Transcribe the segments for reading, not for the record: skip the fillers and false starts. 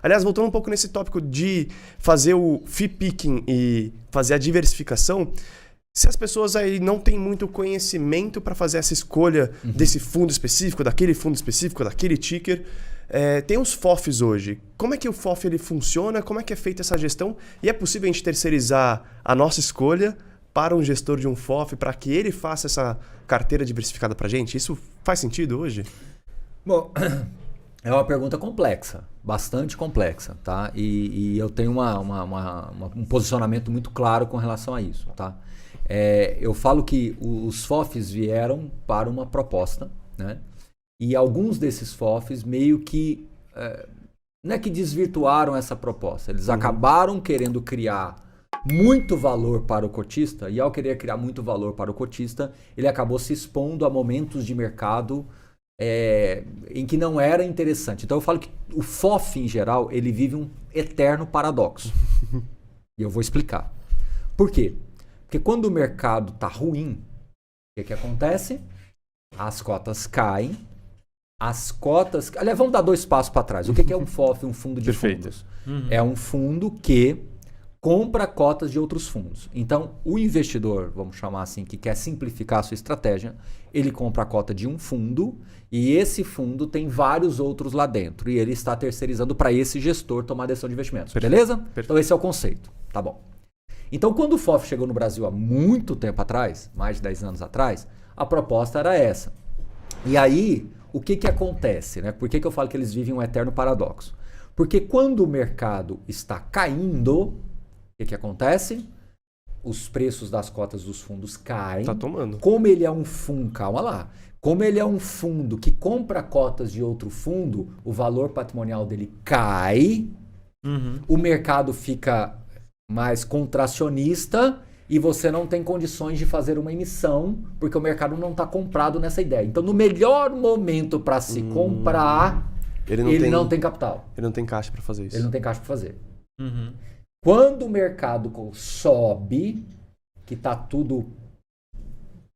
Aliás, voltando um pouco nesse tópico de fazer o fee picking e fazer a diversificação, se as pessoas aí não têm muito conhecimento para fazer essa escolha desse fundo específico, daquele fundo específico, daquele ticker, tem os FOFs hoje. Como é que o FOF ele funciona? Como é que é feita essa gestão? E é possível a gente terceirizar a nossa escolha para um gestor de um FOF para que ele faça essa carteira diversificada para a gente? Isso faz sentido hoje? Bom, é uma pergunta complexa, bastante complexa, tá? E eu tenho um posicionamento muito claro com relação a isso, tá? Eu falo que os FOFs vieram para uma proposta, né? E alguns desses FOFs meio que não é que desvirtuaram essa proposta, eles acabaram querendo criar muito valor para o cotista, e ao querer criar muito valor para o cotista, ele acabou se expondo a momentos de mercado em que não era interessante. Então eu falo que o FOF em geral, ele vive um eterno paradoxo. E eu vou explicar. Por quê? Porque quando o mercado está ruim, o que acontece? As cotas caem. Aliás, vamos dar 2 passos para trás. O que é um FOF, um fundo de fundos? É um fundo que compra cotas de outros fundos. Então, o investidor, vamos chamar assim, que quer simplificar a sua estratégia, ele compra a cota de um fundo e esse fundo tem vários outros lá dentro. E ele está terceirizando para esse gestor tomar a decisão de investimentos. Beleza? Perfeito. Então, esse é o conceito. Tá bom. Então, quando o FOF chegou no Brasil há muito tempo atrás, mais de 10 anos atrás, a proposta era essa. E aí, o que acontece, né? Por que eu falo que eles vivem um eterno paradoxo? Porque quando o mercado está caindo, o que acontece? Os preços das cotas dos fundos caem. Tá tomando. Como ele é um fundo, calma lá. Como ele é um fundo que compra cotas de outro fundo, o valor patrimonial dele cai, o mercado fica mais contracionista e você não tem condições de fazer uma emissão porque o mercado não está comprado nessa ideia. Então, no melhor momento para se comprar, ele não tem capital. Ele não tem caixa para fazer isso. Ele não tem caixa para fazer. Quando o mercado sobe, que está tudo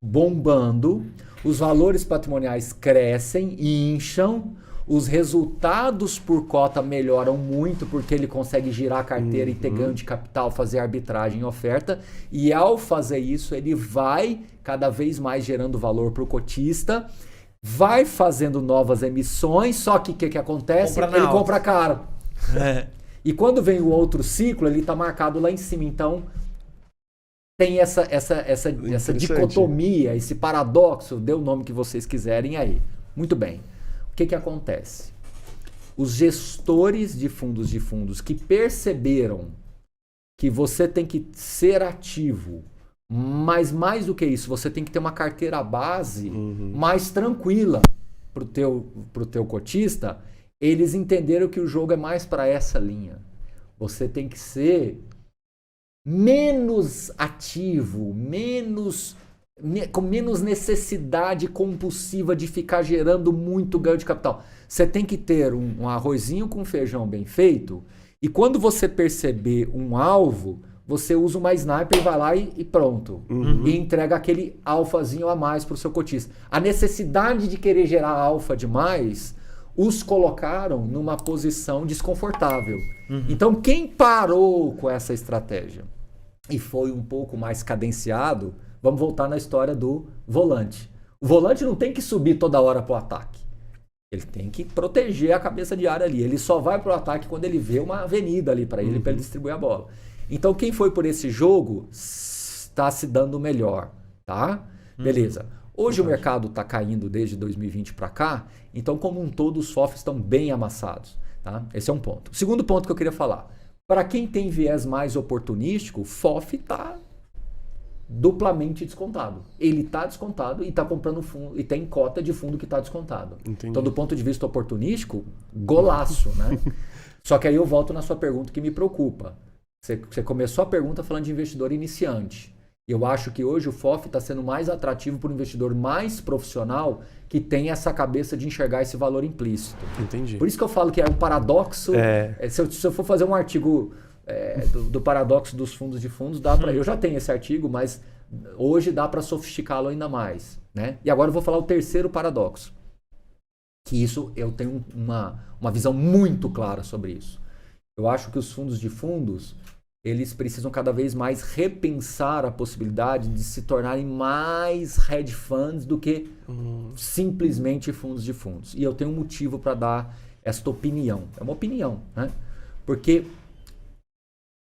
bombando, os valores patrimoniais crescem, incham, os resultados por cota melhoram muito porque ele consegue girar a carteira e ter ganho de capital, fazer arbitragem e oferta. E ao fazer isso, ele vai cada vez mais gerando valor para o cotista, vai fazendo novas emissões, só que o que acontece? Ele compra caro. E quando vem o outro ciclo, ele está marcado lá em cima. Então, tem essa dicotomia, esse paradoxo, dê o nome que vocês quiserem aí. Muito bem. O que acontece? Os gestores de fundos que perceberam que você tem que ser ativo, mas mais do que isso, você tem que ter uma carteira base mais tranquila pro teu cotista, eles entenderam que o jogo é mais para essa linha. Você tem que ser menos ativo, com menos necessidade compulsiva de ficar gerando muito ganho de capital. Você tem que ter um arrozinho com feijão bem feito e quando você perceber um alvo, você usa uma sniper, vai lá e pronto. E entrega aquele alfazinho a mais para o seu cotista. A necessidade de querer gerar alfa demais os colocaram numa posição desconfortável. Então, quem parou com essa estratégia e foi um pouco mais cadenciado, vamos voltar na história do volante. O volante não tem que subir toda hora para o ataque. Ele tem que proteger a cabeça de área ali. Ele só vai para o ataque quando ele vê uma avenida ali para ele distribuir a bola. Então, quem foi por esse jogo está se dando melhor, tá? Beleza. Hoje o mercado está caindo desde 2020 para cá, então, como um todo, os FOFs estão bem amassados, tá? Esse é um ponto. O segundo ponto que eu queria falar. Para quem tem viés mais oportunístico, o FOF está duplamente descontado. Ele está descontado e está comprando fundo, e tem cota de fundo que está descontado. Entendi. Então, do ponto de vista oportunístico, golaço, né? Só que aí eu volto na sua pergunta que me preocupa. Você começou a pergunta falando de investidor iniciante. Eu acho que hoje o FOF está sendo mais atrativo para o investidor mais profissional que tem essa cabeça de enxergar esse valor implícito. Entendi. Por isso que eu falo que é um paradoxo. Se eu for fazer um artigo do paradoxo dos fundos de fundos, dá para. Eu já tenho esse artigo, mas hoje dá para sofisticá-lo ainda mais, né? E agora eu vou falar o terceiro paradoxo. Que isso eu tenho uma visão muito clara sobre isso. Eu acho que os fundos de fundos, eles precisam cada vez mais repensar a possibilidade de se tornarem mais hedge funds do que simplesmente fundos de fundos. E eu tenho um motivo para dar esta opinião. É uma opinião, né? Porque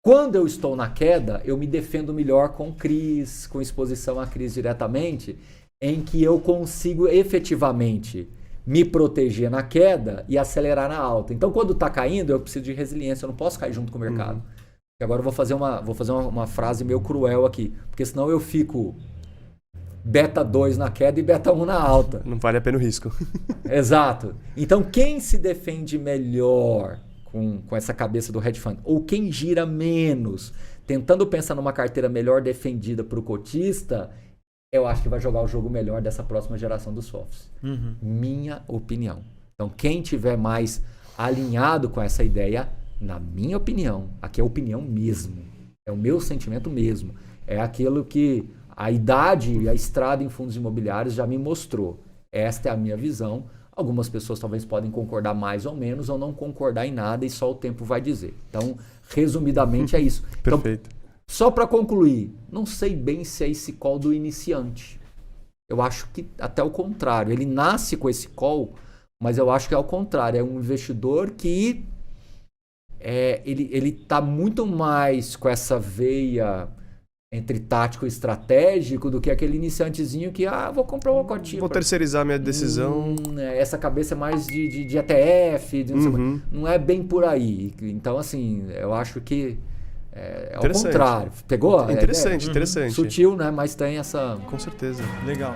quando eu estou na queda, eu me defendo melhor com CRIs, com exposição a CRIs diretamente, em que eu consigo efetivamente me proteger na queda e acelerar na alta. Então, quando está caindo, eu preciso de resiliência, eu não posso cair junto com o mercado. E agora eu vou fazer uma frase meio cruel aqui, porque senão eu fico beta 2 na queda e beta 1 na alta. Não vale a pena o risco. Exato. Então, quem se defende melhor com essa cabeça do hedge fund, ou quem gira menos, tentando pensar numa carteira melhor defendida para o cotista, eu acho que vai jogar o jogo melhor dessa próxima geração dos FOFs. Minha opinião. Então, quem tiver mais alinhado com essa ideia, na minha opinião, aqui é opinião mesmo, é o meu sentimento mesmo, é aquilo que a idade e a estrada em fundos imobiliários já me mostrou. Esta é a minha visão. Algumas pessoas talvez podem concordar mais ou menos ou não concordar em nada e só o tempo vai dizer. Então, resumidamente é isso. Perfeito. Então, só para concluir, não sei bem se é esse call do iniciante. Eu acho que até o contrário. Ele nasce com esse call, mas eu acho que é o contrário. É um investidor que ele está muito mais com essa veia entre tático e estratégico do que aquele iniciantezinho que, vou comprar uma cotinha. Vou terceirizar minha decisão. Essa cabeça é mais de ETF, não é bem por aí. Então, assim, eu acho que é ao contrário. Pegou? Interessante, interessante. Sutil, né? Mas tem essa... Com certeza. Legal.